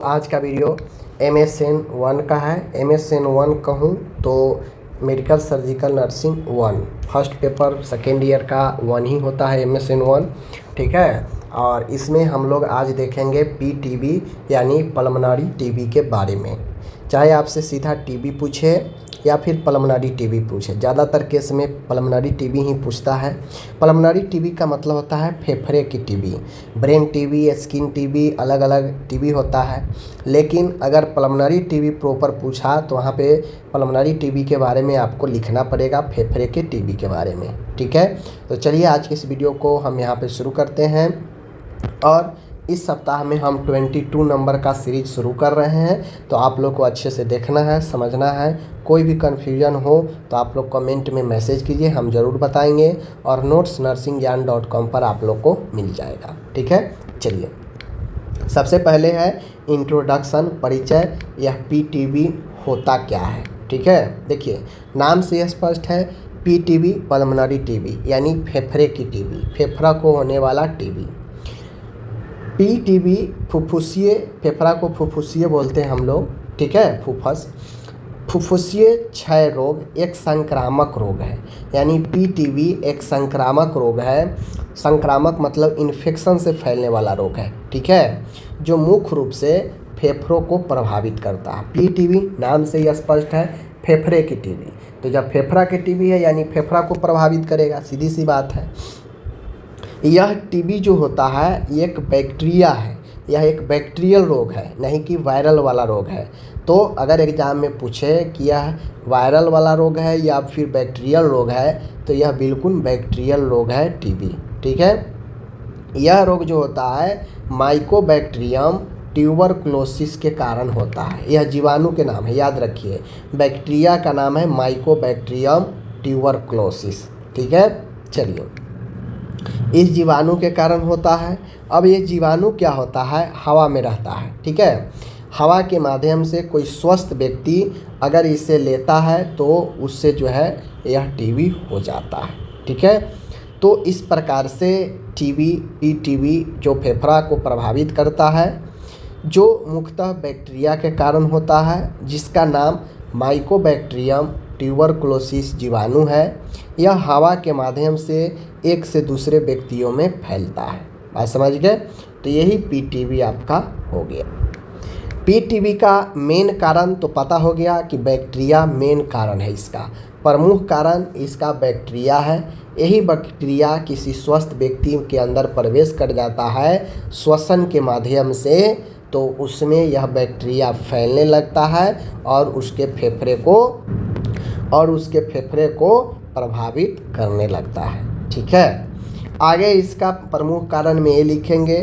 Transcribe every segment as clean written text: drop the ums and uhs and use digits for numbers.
आज का video MSN 1 का है। MSN 1 कहूँ तो medical surgical nursing 1 first paper second year का 1 ही होता है MSN 1, ठीक है। और इसमें हम लोग आज देखेंगे PTB यानी पल्मोनरी टीबी के बारे में। चाहे आपसे सीधा टीबी पूछे या फिर पल्मोनरी टीबी पूछे, ज़्यादातर केस में पल्मोनरी टीबी ही पूछता है। पल्मोनरी टीबी का मतलब होता है फेफड़े की TB. Brain TB, skin TB, अलग अलग टीबी होता है। लेकिन अगर पल्मोनरी टीबी प्रॉपर पूछा तो वहाँ पे पल्मोनरी टीबी के बारे में आपको लिखना पड़ेगा, फेफड़े के टीबी के बारे में, ठीक है। तो चलिए आज के इस वीडियो को हम यहाँ पे शुरू करते हैं। और इस सप्ताह में हम 22 नंबर का सीरीज शुरू कर रहे हैं, तो आप लोग को अच्छे से देखना है, समझना है। कोई भी कन्फ्यूजन हो तो आप लोग कमेंट में मैसेज कीजिए, हम ज़रूर बताएंगे। और नोट्स nursingyan.com पर आप लोग को मिल जाएगा, ठीक है। चलिए सबसे पहले है इंट्रोडक्शन, परिचय। यह PTB होता क्या है, ठीक है। देखिए नाम से स्पष्ट है, PTB पल्मोनरी टीबी यानी फेफड़े की टीबी, फेफड़ा को होने वाला टीबी। PTB फुफ्फुसीय, फेफड़ा को फुफ्फुसीय बोलते हैं हम लोग, ठीक है, फुफ्फुसीय क्षय रोग एक संक्रामक रोग है। यानी PTB एक संक्रामक रोग है। संक्रामक मतलब इन्फेक्शन से फैलने वाला रोग है, ठीक है, जो मुख्य रूप से फेफड़ों को प्रभावित करता है। PTB नाम से ही स्पष्ट है, फेफड़े की टीबी। तो जब फेफड़ा की टीबी है यानी फेफड़ा को प्रभावित करेगा, सीधी सी बात है। यह टीबी जो होता है एक बैक्टीरिया है, यह एक बैक्टीरियल रोग है, नहीं कि वायरल वाला रोग है। तो अगर एग्ज़ाम में पूछे कि यह वायरल वाला रोग है या फिर बैक्टीरियल रोग है, तो यह बिल्कुल बैक्टीरियल रोग है टीबी, ठीक है। यह रोग जो होता है माइकोबैक्टीरियम ट्यूबरक्लोसिस के कारण होता है। यह जीवाणु के नाम है, याद रखिए, बैक्टीरिया का नाम है माइकोबैक्टीरियम ट्यूबरक्लोसिस, ठीक है। चलिए इस जीवाणु के कारण होता है। अब ये जीवाणु क्या होता है, हवा में रहता है, ठीक है। हवा के माध्यम से कोई स्वस्थ व्यक्ति अगर इसे लेता है तो उससे जो है यह टीबी हो जाता है, ठीक है। तो इस प्रकार से PTB जो फेफड़ा को प्रभावित करता है, जो मुख्यतः बैक्टीरिया के कारण होता है, जिसका नाम माइकोबैक्टीरियम ट्यूबरक्लोसिस जीवाणु है। यह हवा के माध्यम से एक से दूसरे व्यक्तियों में फैलता है। बात समझ गए। तो यही PTB आपका हो गया। PTB का मेन कारण तो पता हो गया कि बैक्टीरिया मेन कारण है। इसका प्रमुख कारण इसका बैक्टीरिया है। यही बैक्टीरिया किसी स्वस्थ व्यक्ति के अंदर प्रवेश कर जाता है श्वसन के माध्यम से, तो उसमें यह बैक्टीरिया फैलने लगता है और उसके फेफड़े को प्रभावित करने लगता है, ठीक है। आगे इसका प्रमुख कारण में ये लिखेंगे।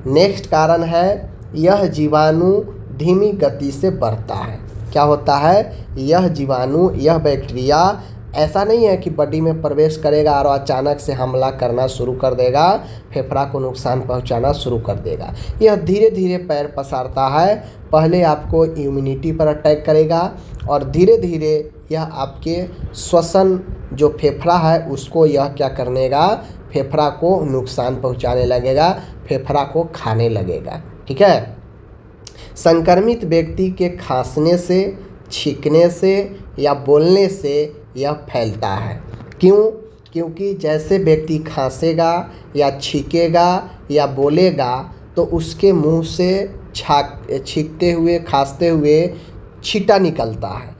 नेक्स्ट कारण है यह जीवाणु धीमी गति से बढ़ता है। क्या होता है, यह जीवाणु, यह बैक्टीरिया ऐसा नहीं है कि बॉडी में प्रवेश करेगा और अचानक से हमला करना शुरू कर देगा, फेफड़ा को नुकसान पहुंचाना शुरू कर देगा। यह धीरे धीरे पैर पसारता है। पहले आपको इम्यूनिटी पर अटैक करेगा और धीरे धीरे यह आपके श्वसन जो फेफड़ा है उसको यह क्या करेगा, फेफड़ा को नुकसान पहुंचाने लगेगा, फेफड़ा को खाने लगेगा, ठीक है। संक्रमित व्यक्ति के खांसने से, छींकने से या बोलने से यह फैलता है। क्यों? क्योंकि जैसे व्यक्ति खांसेगा या छींकेगा या बोलेगा तो उसके मुंह से छींकते हुए, खांसते हुए छींटा निकलता है,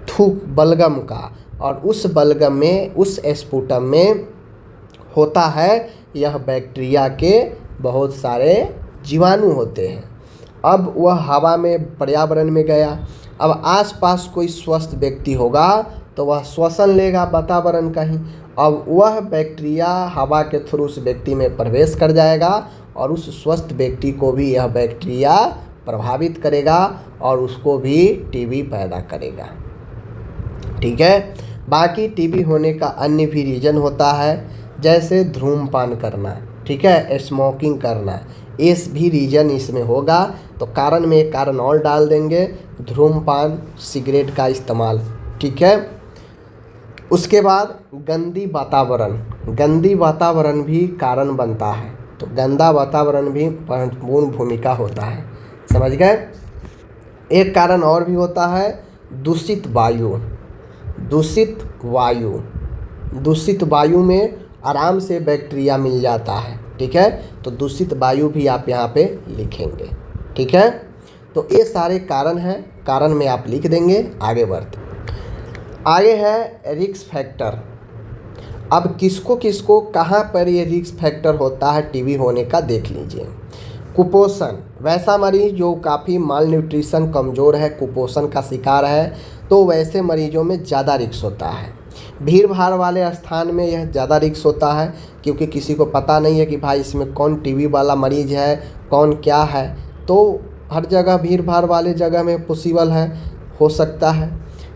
थूक बलगम का, और उस बलगम में, उस स्पुटम में होता है यह बैक्टीरिया के बहुत सारे जीवाणु होते हैं। अब वह हवा में, पर्यावरण में गया। अब आसपास कोई स्वस्थ व्यक्ति होगा तो वह श्वसन लेगा वातावरण का ही। अब वह बैक्टीरिया हवा के थ्रू उस व्यक्ति में प्रवेश कर जाएगा और उस स्वस्थ व्यक्ति को भी यह बैक्टीरिया प्रभावित करेगा और उसको भी टीबी पैदा करेगा, ठीक है। बाकी टीबी होने का अन्य भी रीज़न होता है, जैसे धूम्रपान करना, ठीक है, स्मोकिंग करना, इस भी रीज़न इसमें होगा। तो कारण में एक कारण और डाल देंगे, धूम्रपान, सिगरेट का इस्तेमाल, ठीक है। उसके बाद गंदी वातावरण भी कारण बनता है। तो गंदा वातावरण भी महत्वपूर्ण भूमिका होता है। समझ गए। एक कारण और भी होता है दूषित वायु। दूषित वायु में आराम से बैक्टीरिया मिल जाता है, ठीक है। तो दूषित वायु भी आप यहाँ पे लिखेंगे, ठीक है। तो ये सारे कारण हैं, कारण में आप लिख देंगे। आगे बढ़ते, आगे है रिस्क फैक्टर। अब किसको किसको कहाँ पर ये रिस्क फैक्टर होता है टीबी होने का देख लीजिए। कुपोषण, वैसा मरीज जो काफ़ी माल न्यूट्रिशन कमज़ोर है, कुपोषण का शिकार है, तो वैसे मरीजों में ज़्यादा रिस्क होता है। भीड़ भाड़ वाले स्थान में यह ज़्यादा रिस्क होता है, क्योंकि किसी को पता नहीं है कि भाई इसमें कौन टीबी वाला मरीज है, कौन क्या है। तो हर जगह भीड़ भाड़ वाले जगह में पॉसिबल है, हो सकता है।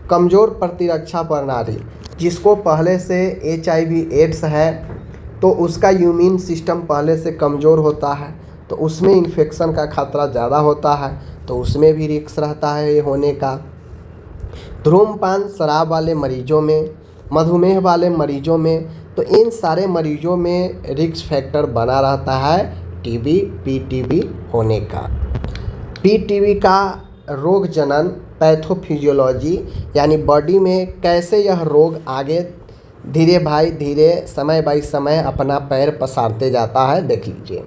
कमज़ोर प्रतिरक्षा प्रणाली, जिसको पहले से HIV एड्स है तो उसका इम्यून सिस्टम पहले से कमज़ोर होता है, तो उसमें इन्फेक्शन का खतरा ज़्यादा होता है, तो उसमें भी रिस्क रहता है ये होने का। धूम्रपान शराब वाले मरीजों में, मधुमेह वाले मरीजों में, तो इन सारे मरीजों में रिस्क फैक्टर बना रहता है टीबी, PTB होने का। PTB का रोग जनन पैथोफिजियोलॉजी, यानी बॉडी में कैसे यह रोग आगे धीरे समय बाई समय अपना पैर पसारते जाता है, देख लीजिए।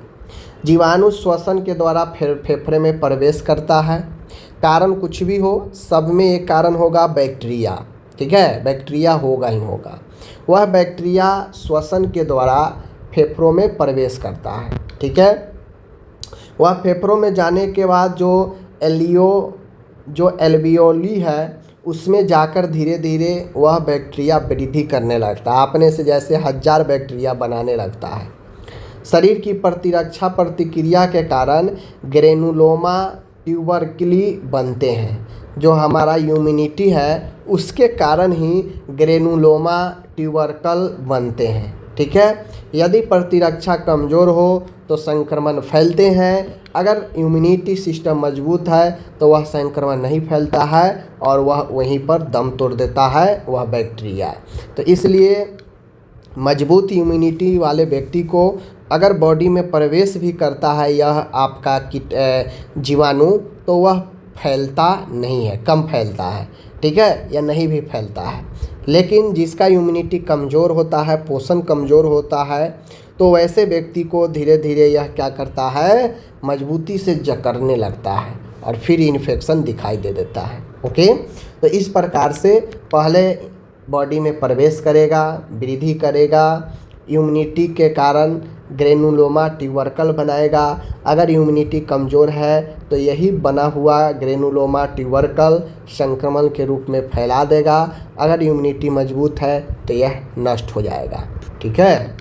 जीवाणु श्वसन के द्वारा फेफड़े में प्रवेश करता है। कारण कुछ भी हो, सब में एक कारण होगा बैक्टीरिया, ठीक है, बैक्टीरिया होगा ही होगा। वह बैक्टीरिया श्वसन के द्वारा फेफड़ों में प्रवेश करता है, ठीक है। वह फेफड़ों में जाने के बाद जो एल्वियोली है उसमें जाकर धीरे धीरे वह बैक्टीरिया वृद्धि करने लगता है, अपने से जैसे 1000 बैक्टीरिया बनाने लगता है। शरीर की प्रतिरक्षा प्रतिक्रिया के कारण ग्रेनुलोमा ट्यूबरकली बनते हैं। जो हमारा इम्यूनिटी है उसके कारण ही ग्रेनुलोमा ट्यूबरकल बनते हैं, ठीक है। यदि प्रतिरक्षा कमज़ोर हो तो संक्रमण फैलते हैं, अगर इम्यूनिटी सिस्टम मजबूत है तो वह संक्रमण नहीं फैलता है और वह वहीं पर दम तोड़ देता है वह बैक्टीरिया। तो इसलिए मजबूत इम्यूनिटी वाले व्यक्ति को अगर बॉडी में प्रवेश भी करता है यह आपका जीवाणु, तो वह फैलता नहीं है, कम फैलता है, ठीक है, या नहीं भी फैलता है। लेकिन जिसका इम्यूनिटी कमज़ोर होता है, पोषण कमज़ोर होता है, तो वैसे व्यक्ति को धीरे धीरे यह क्या करता है, मजबूती से जकड़ने लगता है और फिर इन्फेक्शन दिखाई दे देता है। ओके, तो इस प्रकार से पहले बॉडी में प्रवेश करेगा, वृद्धि करेगा, इम्यूनिटी के कारण ग्रेनुलोमा ट्यूबरकल बनाएगा। अगर इम्यूनिटी कमज़ोर है तो यही बना हुआ ग्रेनुलोमा ट्यूबरकल संक्रमण के रूप में फैला देगा। अगर इम्यूनिटी मजबूत है तो यह नष्ट हो जाएगा, ठीक है।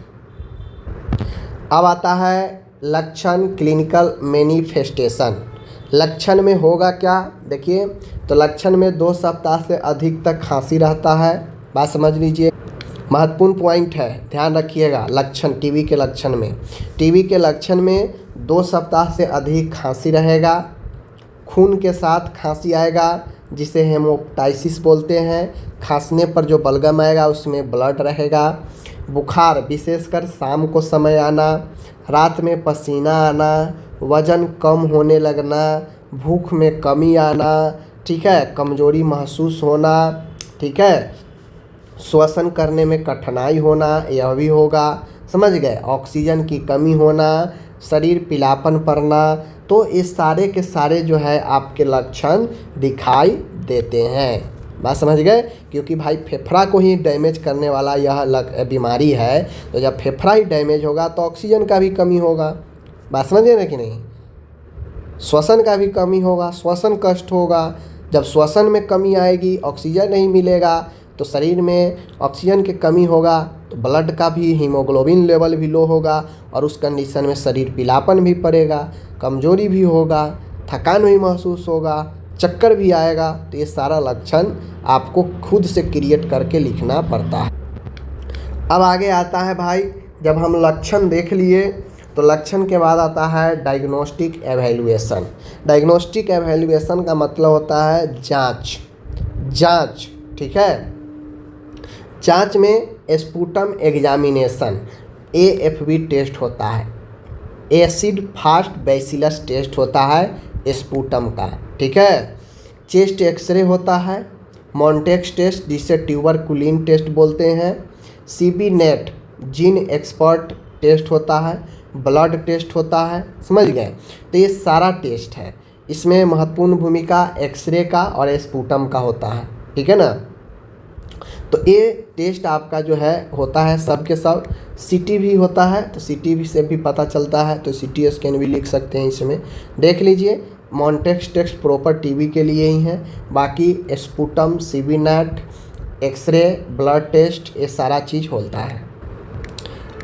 अब आता है लक्षण, क्लिनिकल मैनिफेस्टेशन। लक्षण में होगा क्या, देखिए, तो लक्षण में 2 सप्ताह से अधिक तक खांसी रहता है। बात समझ लीजिए, महत्वपूर्ण पॉइंट है, ध्यान रखिएगा। लक्षण टीबी के लक्षण में 2 सप्ताह से अधिक खांसी रहेगा। खून के साथ खांसी आएगा जिसे हेमोप्टाइसिस बोलते हैं। खांसने पर जो बलगम आएगा उसमें ब्लड रहेगा। बुखार, विशेषकर शाम को समय आना, रात में पसीना आना, वज़न कम होने लगना, भूख में कमी आना, ठीक है, कमज़ोरी महसूस होना, ठीक है, श्वसन करने में कठिनाई होना, यह भी होगा, समझ गए। ऑक्सीजन की कमी होना, शरीर पीलापन पड़ना, तो ये सारे के सारे जो है आपके लक्षण दिखाई देते हैं। बात समझ गए, क्योंकि भाई फेफड़ा को ही डैमेज करने वाला यह बीमारी है, तो जब फेफड़ा ही डैमेज होगा तो ऑक्सीजन का भी कमी होगा। बात समझ गए ना कि नहीं, श्वसन का भी कमी होगा, श्वसन कष्ट होगा। जब श्वसन में कमी आएगी, ऑक्सीजन नहीं मिलेगा, तो शरीर में ऑक्सीजन की कमी होगा तो ब्लड का भी, हीमोग्लोबिन लेवल भी लो होगा, और उस कंडीशन में शरीर पीलापन भी पड़ेगा, कमज़ोरी भी होगा, थकान भी महसूस होगा, चक्कर भी आएगा। तो ये सारा लक्षण आपको खुद से क्रिएट करके लिखना पड़ता है। अब आगे आता है भाई, जब हम लक्षण देख लिए तो लक्षण के बाद आता है डायग्नोस्टिक एवेल्युएशन। डायग्नोस्टिक एवेल्युएशन का मतलब होता है जांच, ठीक है। जांच में स्पुटम एग्जामिनेशन, AFB टेस्ट होता है, एसिड फास्ट बैसिलस टेस्ट होता है, स्पूटम का, ठीक है। चेस्ट एक्सरे होता है, मॉन्टेक्स टेस्ट जिसे ट्यूबरकुलिन टेस्ट बोलते हैं, CB NAAT gene expert test होता है, ब्लड टेस्ट होता है, समझ गए। तो ये सारा टेस्ट है, इसमें महत्वपूर्ण भूमिका एक्सरे का और स्पूटम का होता है, ठीक है ना। तो ये टेस्ट आपका जो है होता है सब के सब। सीटी भी होता है, तो सीटी से भी पता चलता है, तो सीटी स्कैन भी लिख सकते हैं इसमें, देख लीजिए। मॉन्टेक्स टेस्ट प्रॉपर टीबी के लिए ही है, बाकी sputum, CB NAAT, x ray, blood test, ये सारा चीज़ होता है।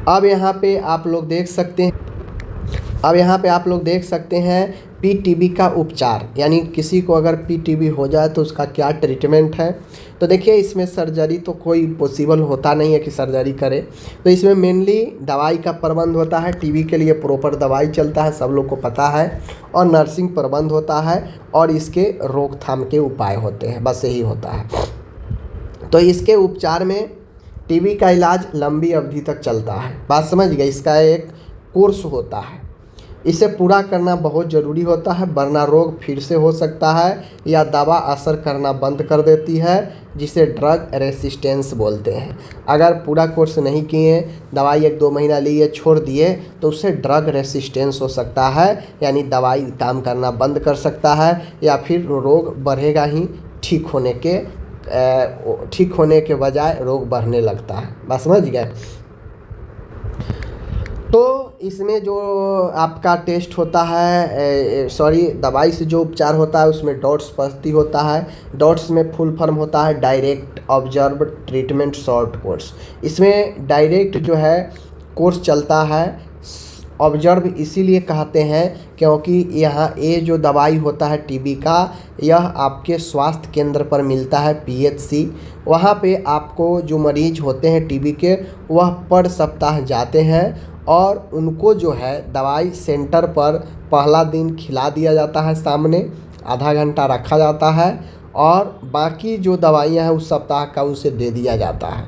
अब यहाँ पे आप लोग देख सकते हैं पीटीबी का उपचार, यानी किसी को अगर पीटीबी हो जाए तो उसका क्या ट्रीटमेंट है। तो देखिए इसमें सर्जरी तो कोई पॉसिबल होता नहीं है कि सर्जरी करे, तो इसमें मेनली दवाई का प्रबंध होता है। टीबी के लिए प्रॉपर दवाई चलता है, सब लोग को पता है, और नर्सिंग प्रबंध होता है, और इसके रोकथाम के उपाय होते हैं, बस यही होता है। तो इसके उपचार में टीबी का इलाज लंबी अवधि तक चलता है, बात समझ गए। इसका एक कोर्स होता है, इसे पूरा करना बहुत ज़रूरी होता है, वरना रोग फिर से हो सकता है या दवा असर करना बंद कर देती है, जिसे ड्रग रेसिस्टेंस बोलते हैं। अगर पूरा कोर्स नहीं किए, दवाई 1-2 महीना लिए छोड़ दिए, तो उससे ड्रग रेसिस्टेंस हो सकता है, यानी दवाई काम करना बंद कर सकता है, या फिर रोग बढ़ेगा ही, ठीक होने के बजाय रोग बढ़ने लगता है, बस समझ गए। तो इसमें जो आपका टेस्ट होता है, दवाई से जो उपचार होता है उसमें डॉट्स पद्धति होता है। डॉट्स में फुल फॉर्म होता है direct observe treatment short course. इसमें डायरेक्ट जो है कोर्स चलता है, ऑब्जर्व इसीलिए कहते हैं क्योंकि यहाँ ये जो दवाई होता है टीबी का, यह आपके स्वास्थ्य केंद्र पर मिलता है, पीएचसी। वहाँ पे आपको जो मरीज होते हैं टीबी के, वह पर सप्ताह जाते हैं, और उनको जो है दवाई सेंटर पर पहला दिन खिला दिया जाता है, सामने आधा घंटा रखा जाता है, और बाकी जो दवाइयाँ हैं उस सप्ताह का उसे दे दिया जाता है।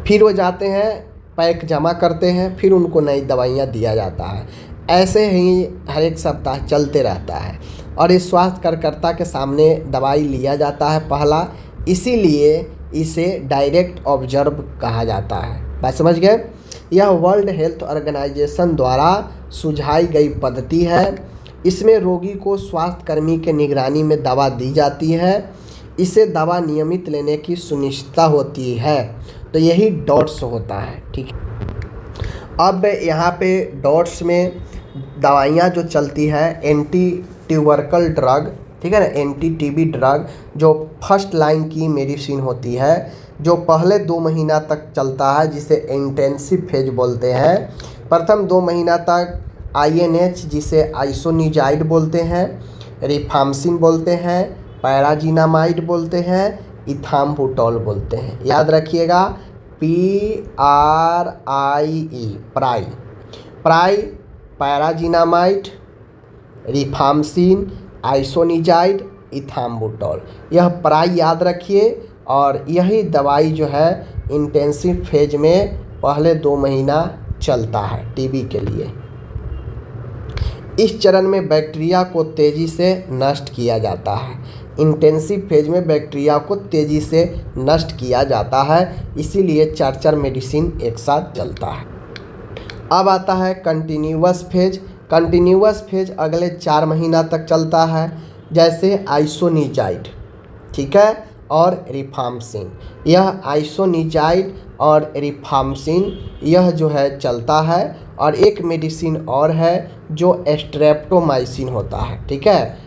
फिर वो जाते हैं, पैक जमा करते हैं, फिर उनको नई दवाइयाँ दिया जाता है। ऐसे ही हर एक सप्ताह चलते रहता है, और इस स्वास्थ्य कार्यकर्ता के सामने दवाई लिया जाता है पहला, इसीलिए इसे डायरेक्ट ऑब्जर्व कहा जाता है, बात समझ गए। यह वर्ल्ड हेल्थ ऑर्गेनाइजेशन द्वारा सुझाई गई पद्धति है। इसमें रोगी को स्वास्थ्य कर्मी के निगरानी में दवा दी जाती है, इसे दवा नियमित लेने की सुनिश्चितता होती है। तो यही डॉट्स होता है, ठीक है। अब यहाँ पे डॉट्स में दवाइयाँ जो चलती है, एंटी ट्यूबरकल ड्रग, ठीक है ना, एंटी टीबी ड्रग, जो फर्स्ट लाइन की मेडिसिन होती है, जो पहले 2 महीना तक चलता है, जिसे इंटेंसिव फेज बोलते हैं। प्रथम 2 महीना तक INH, जिसे आइसोनिजाइड बोलते हैं, रिफाम्सिन बोलते हैं, पैराजीनामाइड बोलते हैं, इथाम्बुटोल बोलते हैं। याद रखिएगा, PRIE, प्राई, पैराजीनामाइड, रिफाम्सिन, आइसोनिजाइड, इथाम्बुटोल, यह प्राई याद रखिए। और यही दवाई जो है इंटेंसिव फेज में पहले 2 महीना चलता है टीबी के लिए। इस चरण में बैक्टीरिया को तेज़ी से नष्ट किया जाता है। इंटेंसिव फेज में बैक्टीरिया को तेज़ी से नष्ट किया जाता है, इसीलिए 4 मेडिसिन एक साथ चलता है। अब आता है कंटिन्यूअस फेज। कंटिन्यूअस फेज अगले 4 महीना तक चलता है, जैसे आइसोनिजाइड, ठीक है, और रिफाम्सिन। यह आइसोनिजाइड और रिफाम्सिन यह जो है चलता है। और एक मेडिसिन और है जो स्ट्रेप्टोमाइसिन होता है, ठीक है,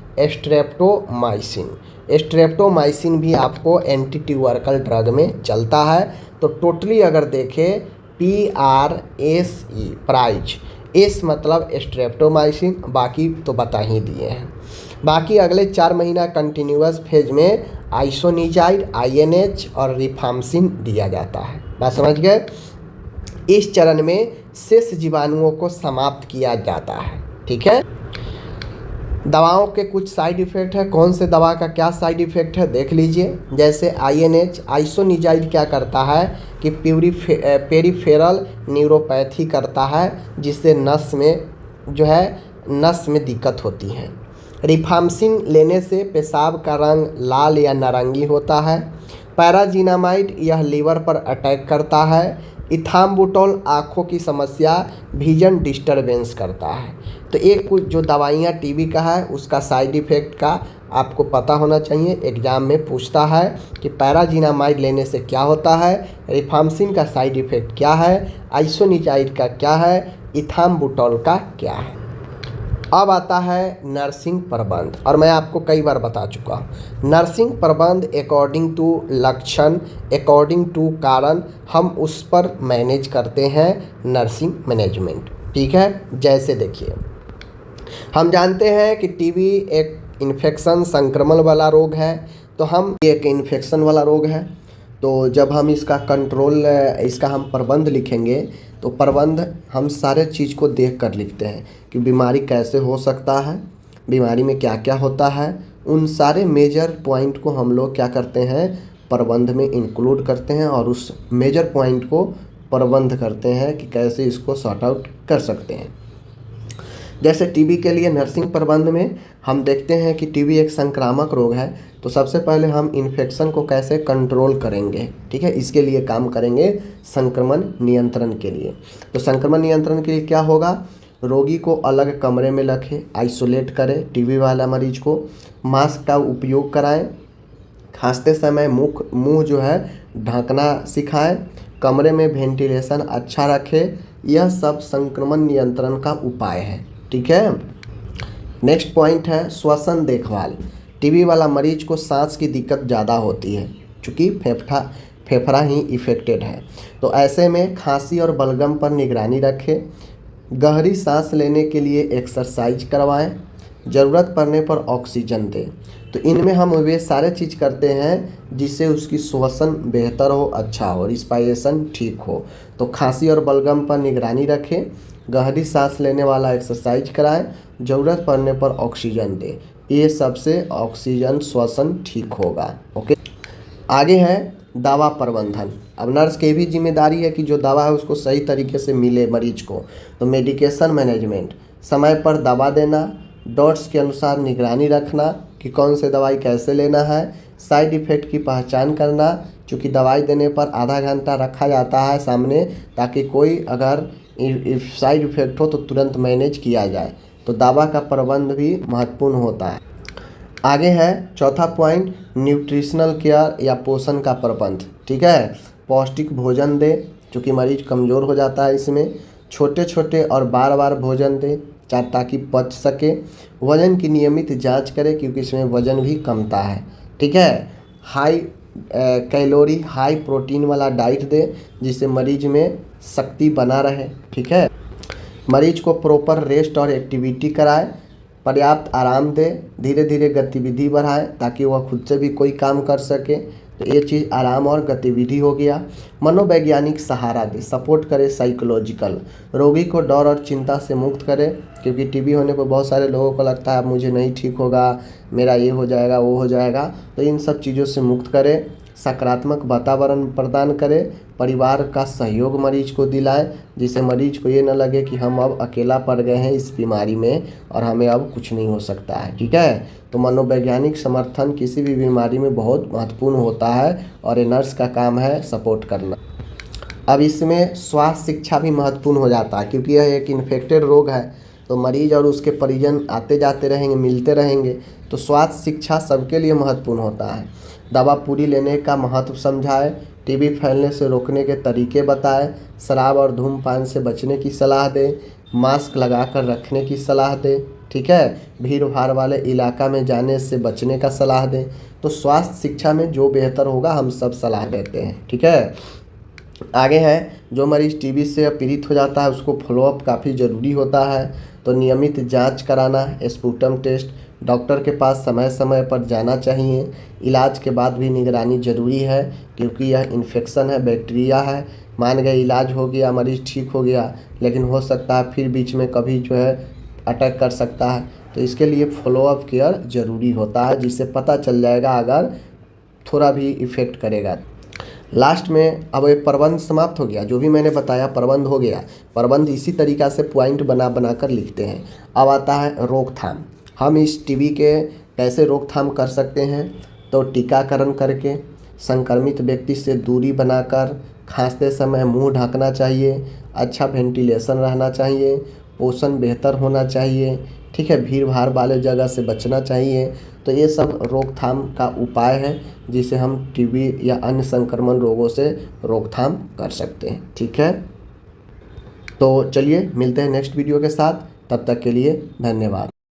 स्ट्रेप्टोमाइसिन भी आपको एंटी ट्यूबरकल ड्रग में चलता है। तो टोटली अगर देखें PRSE, प्राइज, एस मतलब स्ट्रेप्टोमाइसिन, बाकी तो बता ही दिए हैं। बाकी अगले 4 महीना कंटिन्यूअस फेज में आइसोनिजाइड, INH और रिफाम्सिन दिया जाता है, बात समझ गए। इस चरण में शेष जीवाणुओं को समाप्त किया जाता है, ठीक है। दवाओं के कुछ साइड इफ़ेक्ट है, कौन से दवा का क्या साइड इफ़ेक्ट है देख लीजिए। जैसे INH, आइसोनिजाइड क्या करता है कि पेरिफेरल न्यूरोपैथी करता है, जिससे नस में दिक्कत होती है। रिफाम्सिन लेने से पेशाब का रंग लाल या नारंगी होता है। पैराजीनामाइड यह लीवर पर अटैक करता है। इथाम्बुटोल आँखों की समस्या विजन डिस्टरबेंस करता है। तो एक कुछ जो दवाइयाँ टीबी का है उसका साइड इफ़ेक्ट का आपको पता होना चाहिए। एग्ज़ाम में पूछता है कि पैराजीनामाइड लेने से क्या होता है, रिफाम्सिन का साइड इफ़ेक्ट क्या है, आइसोनिजाइड का क्या है, इथाम्बुटोल का क्या है। अब आता है नर्सिंग प्रबंध, और मैं आपको कई बार बता चुका हूँ। नर्सिंग प्रबंध अकॉर्डिंग टू लक्षण, अकॉर्डिंग टू कारण, हम उस पर मैनेज करते हैं नर्सिंग मैनेजमेंट। ठीक है, जैसे देखिए हम जानते हैं कि टीबी एक इन्फेक्शन संक्रमण वाला रोग है। तो हम एक इन्फेक्शन वाला रोग है, तो जब हम इसका कंट्रोल, इसका हम प्रबंध लिखेंगे तो प्रबंध हम सारे चीज़ को देख कर लिखते हैं कि बीमारी कैसे हो सकता है, बीमारी में क्या क्या होता है। उन सारे मेजर पॉइंट को हम लोग क्या करते हैं, प्रबंध में इंक्लूड करते हैं और उस मेजर पॉइंट को प्रबंध करते हैं कि कैसे इसको सॉर्ट आउट कर सकते हैं। जैसे टीबी के लिए नर्सिंग प्रबंध में हम देखते हैं कि टीबी एक संक्रामक रोग है, तो सबसे पहले हम इन्फेक्शन को कैसे कंट्रोल करेंगे। ठीक है, इसके लिए काम करेंगे संक्रमण नियंत्रण के लिए। तो संक्रमण नियंत्रण के लिए क्या होगा, रोगी को अलग कमरे में रखें, आइसोलेट करें टीबी वाला मरीज को, मास्क का उपयोग कराएं, खांसते समय मुंह जो है ढकना सिखाएं, कमरे में वेंटिलेशन अच्छा रखें। यह सब संक्रमण नियंत्रण का उपाय है। ठीक है, नेक्स्ट पॉइंट है श्वसन देखभाल। टीबी वाला मरीज को सांस की दिक्कत ज़्यादा होती है क्योंकि फेफड़ा ही इफेक्टेड है। तो ऐसे में खांसी और बलगम पर निगरानी रखें, गहरी सांस लेने के लिए एक्सरसाइज करवाएं, ज़रूरत पड़ने पर ऑक्सीजन दें। तो इनमें हम वे सारे चीज़ करते हैं जिससे उसकी श्वसन बेहतर हो, अच्छा हो, रिस्पायरेशन ठीक हो। तो खांसी और बलगम पर निगरानी रखें, गहरी सांस लेने वाला एक्सरसाइज कराएं, ज़रूरत पड़ने पर ऑक्सीजन दें। ये सबसे ऑक्सीजन श्वसन ठीक होगा। ओके, आगे है दवा प्रबंधन। अब नर्स की भी जिम्मेदारी है कि जो दवा है उसको सही तरीके से मिले मरीज को। तो मेडिकेशन मैनेजमेंट, समय पर दवा देना, डॉट्स के अनुसार निगरानी रखना कि कौन से दवाई कैसे लेना है, साइड इफ़ेक्ट की पहचान करना, क्योंकि दवाई देने पर आधा घंटा रखा जाता है सामने, ताकि कोई अगर साइड इफ़ेक्ट हो तो तुरंत मैनेज किया जाए। तो दवा का प्रबंध भी महत्वपूर्ण होता है। आगे है चौथा पॉइंट, न्यूट्रिशनल केयर या पोषण का प्रबंध। ठीक है, पौष्टिक भोजन दे क्योंकि मरीज कमज़ोर हो जाता है इसमें, छोटे छोटे और बार बार भोजन दे ताकि पच सके, वज़न की नियमित जांच करें क्योंकि इसमें वज़न भी कमता है। ठीक है, हाई कैलोरी हाई प्रोटीन वाला डाइट दे जिससे मरीज में शक्ति बना रहे। ठीक है, मरीज को प्रॉपर रेस्ट और एक्टिविटी कराए, पर्याप्त आराम दे, धीरे धीरे गतिविधि बढ़ाए ताकि वह खुद से भी कोई काम कर सके। तो ये चीज़ आराम और गतिविधि हो गया। मनोवैज्ञानिक सहारा दे, सपोर्ट करे साइकोलॉजिकल, रोगी को डर और चिंता से मुक्त करे क्योंकि टीबी होने पर बहुत सारे लोगों को लगता है अब मुझे नहीं ठीक होगा, मेरा ये हो जाएगा वो हो जाएगा। तो इन सब चीज़ों से मुक्त करे, सकारात्मक वातावरण प्रदान करें, परिवार का सहयोग मरीज को दिलाएं जिससे मरीज को ये न लगे कि हम अब अकेला पड़ गए हैं इस बीमारी में और हमें अब कुछ नहीं हो सकता है। ठीक है, तो मनोवैज्ञानिक समर्थन किसी भी बीमारी में बहुत महत्वपूर्ण होता है और ये नर्स का काम है सपोर्ट करना। अब इसमें स्वास्थ्य शिक्षा भी महत्वपूर्ण हो जाता है क्योंकि यह एक इन्फेक्टेड रोग है, तो मरीज और उसके परिजन आते जाते रहेंगे, मिलते रहेंगे, तो स्वास्थ्य शिक्षा सबके लिए महत्वपूर्ण होता है। दवा पूरी लेने का महत्व समझाए, टीबी फैलने से रोकने के तरीके बताए, शराब और धूम्रपान से बचने की सलाह दे, मास्क लगाकर रखने की सलाह दे। ठीक है, भीड़ भाड़ वाले इलाका में जाने से बचने का सलाह दें। तो स्वास्थ्य शिक्षा में जो बेहतर होगा हम सब सलाह देते हैं। ठीक है, आगे है जो मरीज टीबी से पीड़ित हो जाता है उसको फॉलोअप काफ़ी ज़रूरी होता है। तो नियमित जांच कराना, स्पुटम टेस्ट, डॉक्टर के पास समय समय पर जाना चाहिए। इलाज के बाद भी निगरानी ज़रूरी है क्योंकि यह इन्फेक्शन है, बैक्टीरिया है। मान गए इलाज हो गया, मरीज़ ठीक हो गया, लेकिन हो सकता है फिर बीच में कभी जो है अटैक कर सकता है। तो इसके लिए फॉलोअप केयर ज़रूरी होता है जिससे पता चल जाएगा अगर थोड़ा भी इफ़ेक्ट करेगा। लास्ट में अब ये प्रबंध समाप्त हो गया, जो भी मैंने बताया प्रबंध हो गया। प्रबंध इसी तरीक़ा से पॉइंट बना बना कर लिखते हैं। अब आता है रोकथाम। हम इस टीबी के कैसे रोकथाम कर सकते हैं, तो टीकाकरण करके, संक्रमित व्यक्ति से दूरी बनाकर, खांसते समय मुंह ढकना चाहिए, अच्छा वेंटिलेशन रहना चाहिए, पोषण बेहतर होना चाहिए, ठीक है, भीड़ भाड़ वाले जगह से बचना चाहिए। तो ये सब रोकथाम का उपाय है जिसे हम टीबी या अन्य संक्रमण रोगों से रोकथाम कर सकते हैं, ठीक है। तो चलिए मिलते हैं नेक्स्ट वीडियो के साथ, तब तक के लिए धन्यवाद।